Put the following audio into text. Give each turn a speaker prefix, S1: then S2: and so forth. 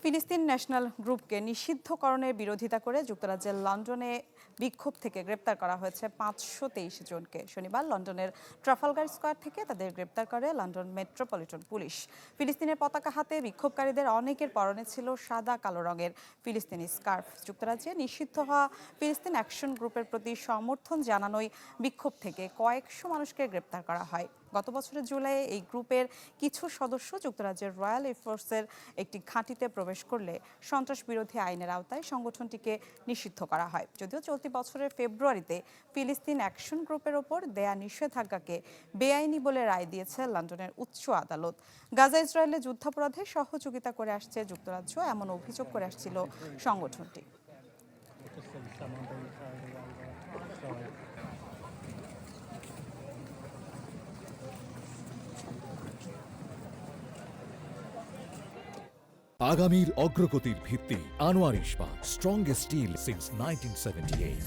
S1: ফিলিস্তিন ন্যাশনাল গ্রুপকে নিষিদ্ধকরণের বিরোধিতা করে যুক্তরাজ্যের লন্ডনে বিক্ষোভ থেকে গ্রেপ্তার করা হয়েছে 523 জনকে। শনিবার লন্ডনের ট্রাফালগার স্কয়ার থেকে তাদের গ্রেপ্তার করে লন্ডন মেট্রোপলিটন পুলিশ। ফিলিস্তিনের পতাকা হাতে বিক্ষোভকারীদের অনেকের পরনে ছিল সাদা কালো রঙের ফিলিস্তিনি স্কার্ফ। যুক্তরাজ্যে নিষিদ্ধ হওয়া ফিলিস্তিন অ্যাকশন গ্রুপের প্রতি সমর্থন জানানোই বিক্ষোভ থেকে কয়েকশো মানুষকে গ্রেপ্তার করা হয়। গত বছরের জুলাইয়ে এই গ্রুপের কিছু সদস্য যুক্তরাজ্যের রয়্যাল এয়ারফোর্সের একটি ঘাঁটিতে প্রবেশ করলে সন্ত্রাস বিরোধী আইনের আওতায় সংগঠনটিকে নিষিদ্ধ করা হয়। যদিও চলতি বছরের ফেব্রুয়ারিতে ফিলিস্তিন অ্যাকশন গ্রুপের ওপর দেয়া নিষেধাজ্ঞাকে বেআইনি বলে রায় দিয়েছে লন্ডনের উচ্চ আদালত। গাজা ইসরায়েলে যুদ্ধাপরাধে সহযোগিতা করে আসছে যুক্তরাজ্য, এমন অভিযোগ করে আসছিল সংগঠনটি।
S2: আগামীর অগ্রগতির ভিত্তি আনোয়ার ইস্পাত, স্ট্রংগেস্ট স্টিল সিন্স 1978।